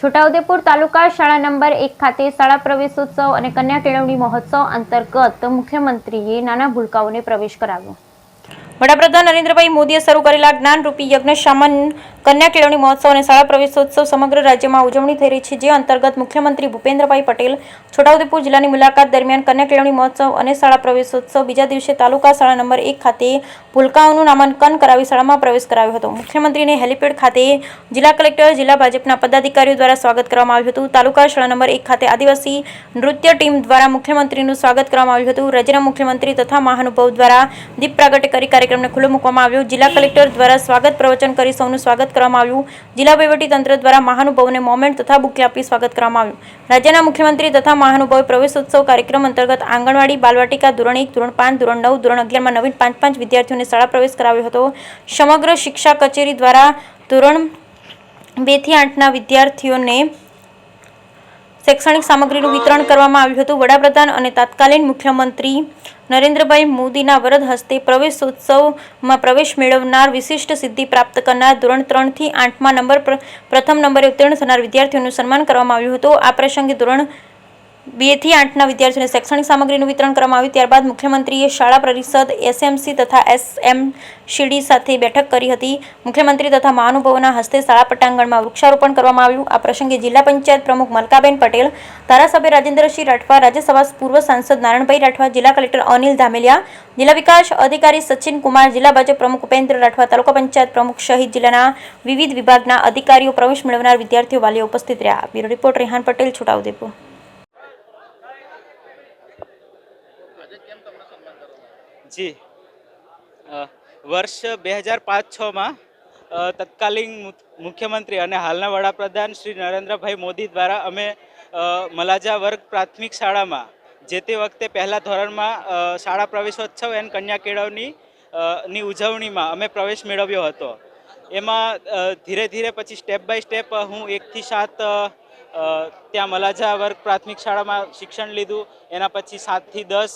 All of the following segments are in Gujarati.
છોટાઉદેપુર તાલુકા શાળા નંબર 1 ખાતે શાળા પ્રવેશોત્સવ અને કન્યા કેળવણી મહોત્સવ અંતર્ગત મુખ્યમંત્રીએ નાના ભૂલકાઓને પ્રવેશ કરાવ્યો। વડાપ્રધાન નરેન્દ્રભાઈ મોદીએ શરૂ કરેલા જ્ઞાનરૂપી યજ્ઞ સામાન કન્યા કેળવણી મહોત્સવ અને શાળા પ્રવેશોત્સવ સમગ્ર રાજ્યમાં ઉજવણી થઈ રહી છે, જે અંતર્ગત મુખ્યમંત્રી ભૂપેન્દ્રભાઈ પટેલ છોટાઉદેપુર જિલ્લાની મુલાકાત દરમિયાન કન્યા કેળવણી મહોત્સવ અને શાળા પ્રવેશોત્સવ બીજા દિવસે તાલુકા શાળા નંબર 1 ખાતે ભૂલકાઓનું નામાંકન કરાવી શાળામાં પ્રવેશ કરાવ્યો હતો। મુખ્યમંત્રીને હેલીપેડ ખાતે જિલ્લા કલેક્ટર, જિલ્લા ભાજપના પદાધિકારીઓ દ્વારા સ્વાગત કરવામાં આવ્યું હતું। તાલુકા શાળા નંબર 1 ખાતે આદિવાસી નૃત્ય ટીમ દ્વારા મુખ્યમંત્રીનું સ્વાગત કરવામાં આવ્યું હતું। રાજ્યના મુખ્યમંત્રી તથા મહાનુભાવો દ્વારા દીપ પ્રાગટ્ય કરી કાર્યક્રમને ખુલ્લો મૂકવામાં આવ્યો। જિલ્લા કલેક્ટર દ્વારા સ્વાગત પ્રવચન કરી સૌનું સ્વાગત કરવામાં આવ્યું। જિલ્લા વહીવટીતંત્ર દ્વારા મહાનુભાવોને મોમેન્ટ તથા બુકે આપી સ્વાગત કરવામાં આવ્યું। રાજ્યના મુખ્યમંત્રી તથા મહાનુભાવોએ પ્રવેશોત્સવ કાર્યક્રમ અંતર્ગત આંગણવાડી, બાલવાટિકા, ધોરણ 1, ધોરણ 5, ધોરણ 9, ધોરણ 11માં નવીન 5 વિદ્યાર્થીઓને શાળા પ્રવેશ કરાવ્યો હતો। સમગ્ર શિક્ષા કચેરી દ્વારા ધોરણ 2 થી 8ના વિદ્યાર્થીઓને શૈક્ષણિક સામગ્રીનું વિતરણ કરવામાં આવ્યું હતું। વડાપ્રધાન અને તત્કાલીન મુખ્યમંત્રી નરેન્દ્રભાઈ મોદીના વરદ હસ્તે પ્રવેશોત્સવમાં પ્રવેશ મેળવનાર વિશિષ્ટ સિદ્ધિ પ્રાપ્ત કરનાર ધોરણ 3 થી 8માં પ્રથમ નંબરે ઉત્તીર્ણ થનાર વિદ્યાર્થીઓનું સન્માન કરવામાં આવ્યું હતું। આ પ્રસંગે ધોરણ 2 થી 8ના વિદ્યાર્થીઓને શૈક્ષણિક સામગ્રીનું વિતરણ કરવામાં આવ્યું। ત્યારબાદ મુખ્યમંત્રીએ શાળા પરિષદ, એસએમસી તથા એસએમસીડી સાથે બેઠક કરી હતી। મુખ્યમંત્રી તથા મહાનુભાવોના હસ્તે શાળા પટાંગણમાં વૃક્ષારોપણ કરવામાં આવ્યું। આ પ્રસંગે જિલ્લા પંચાયત પ્રમુખ મલકાબેન પટેલ, ધારાસભ્ય રાજેન્દ્રસિંહ રાઠવા, રાજ્યસભા પૂર્વ સાંસદ નારણભાઈ રાઠવા, જિલ્લા કલેક્ટર અનિલ ધામેલિયા, જિલ્લા વિકાસ અધિકારી સચિન કુમાર, જિલ્લા ભાજપ પ્રમુખ ઉપેન્દ્ર રાઠવા, તાલુકા પંચાયત પ્રમુખ સહિત જિલ્લાના વિવિધ વિભાગના અધિકારીઓ, પ્રવેશ મેળવનાર વિદ્યાર્થીઓ, વાલીઓ ઉપસ્થિત રહ્યા। Bureau report Rehan Patel, Chhota Udaipur. જી વર્ષ 2005-6માં તત્કાલીન મુખ્યમંત્રી અને હાલના વડાપ્રધાન શ્રી નરેન્દ્રભાઈ મોદી દ્વારા અમે મલાજા વર્ગ પ્રાથમિક શાળામાં જે તે વખતે પહેલા ધોરણમાં શાળા પ્રવેશોત્સવ અને કન્યા કેળવણીની ઉજવણીમાં અમે પ્રવેશ મેળવ્યો હતો। એમાં ધીરે ધીરે પછી સ્ટેપ બાય સ્ટેપ હું 1 થી 7 ત્યાં મલાજા વર્ગ પ્રાથમિક શાળામાં શિક્ષણ લીધું। એના પછી 7 થી 10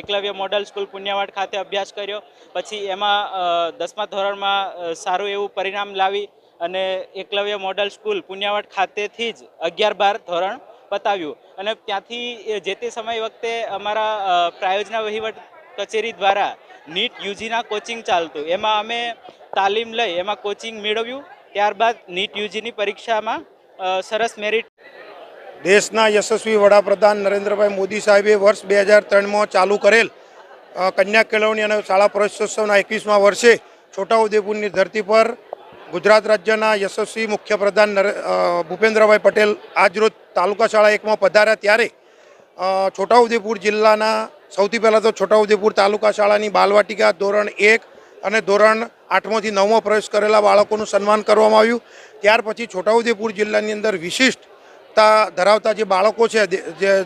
એકલવ્ય મોડલ સ્કૂલ પુણ્યવાડ ખાતે અભ્યાસ કર્યો। પછી એમાં 10મા ધોરણમાં સારું એવું પરિણામ લાવી અને એકલવ્ય મોડલ સ્કૂલ પુણ્યવાડ ખાતેથી જ 11-12 ધોરણ પતાવ્યું। અને ત્યાંથી જે તે સમય વખતે અમારા પ્રાયોજના વહીવટ કચેરી દ્વારા નીટ યુજીના કોચિંગ ચાલતું, એમાં અમે તાલીમ લઈ એમાં કોચિંગ મેળવ્યું। ત્યારબાદ નીટ યુજીની પરીક્ષામાં સરસ મેરિટ। દેશના યશસ્વી વડાપ્રધાન નરેન્દ્રભાઈ મોદી સાહેબે વર્ષ 2003માં ચાલુ કરેલ કન્યા કેળવણી અને શાળા પ્રવેશોત્સવના 21મા વર્ષે છોટાઉદેપુરની ધરતી પર ગુજરાત રાજ્યના યશસ્વી મુખ્યપ્રધાન ભૂપેન્દ્રભાઈ પટેલ આજરોજ તાલુકા શાળા 1માં પધાર્યા। ત્યારે છોટાઉદેપુર જિલ્લાના સૌથી પહેલાં તો છોટાઉદેપુર તાલુકા શાળાની બાલવાટિકા ધોરણ 1 અને ધોરણ 8માંથી 9માં પ્રવેશ કરેલા બાળકોનું સન્માન કરવામાં આવ્યું। ત્યાર પછી છોટાઉદેપુર જિલ્લાની અંદર વિશિષ્ટતા ધરાવતા જે બાળકો છે,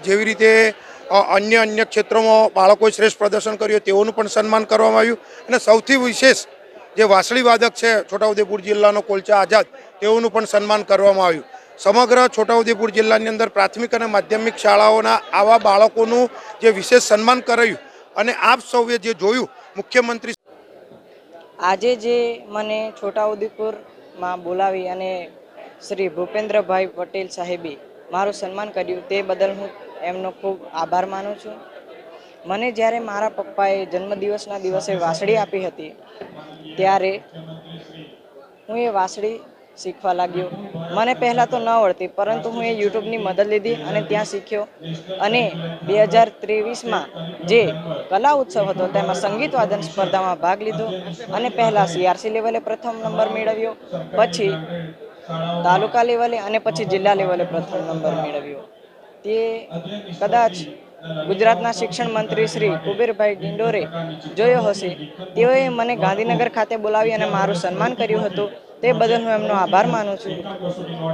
જેવી રીતે અન્ય ક્ષેત્રોમાં બાળકોએ શ્રેષ્ઠ પ્રદર્શન કર્યું તેઓનું પણ સન્માન કરવામાં આવ્યું। અને સૌથી વિશેષ જે વાંસળી વાદક છે છોટાઉદેપુર જિલ્લાનો કોલચા આઝાદ, તેઓનું પણ સન્માન કરવામાં આવ્યું। સમગ્ર છોટાઉદેપુર જિલ્લાની અંદર પ્રાથમિક અને માધ્યમિક શાળાઓના આવા બાળકોનું જે વિશેષ સન્માન કરાયું અને આપ સૌએ જે જોયું મુખ્યમંત્રી આજે જે મને છોટાઉદેપુરમાં બોલાવી અને શ્રી ભૂપેન્દ્રભાઈ પટેલ સાહેબે મારું સન્માન કર્યું તે બદલ હું એમનો ખૂબ આભાર માનું છું। મને જ્યારે મારા પપ્પાએ જન્મદિવસના દિવસે વાંસળી આપી હતી ત્યારે હું એ વાંસળી શીખવા લાગ્યો। મને પહેલાં તો ન આવડતી, પરંતુ હું એ યુટ્યુબની મદદ લીધી અને ત્યાં શીખ્યો। અને 2023માં જે કલા ઉત્સવ હતો તેમાં સંગીત વાદન સ્પર્ધામાં ભાગ લીધો અને પહેલાં CRC લેવલે પ્રથમ નંબર મેળવ્યો, પછી તાલુકા લેવલે અને પછી જિલ્લા લેવલે પ્રથમ નંબર મેળવ્યો। તે કદાચ ગુજરાતના શિક્ષણ મંત્રી શ્રી કુબેરભાઈ ડિંડોરે જોયો હશે। તેઓએ મને ગાંધીનગર ખાતે બોલાવી અને મારું સન્માન કર્યું હતું। તે બદલ હું એમનો આભાર માનું છું।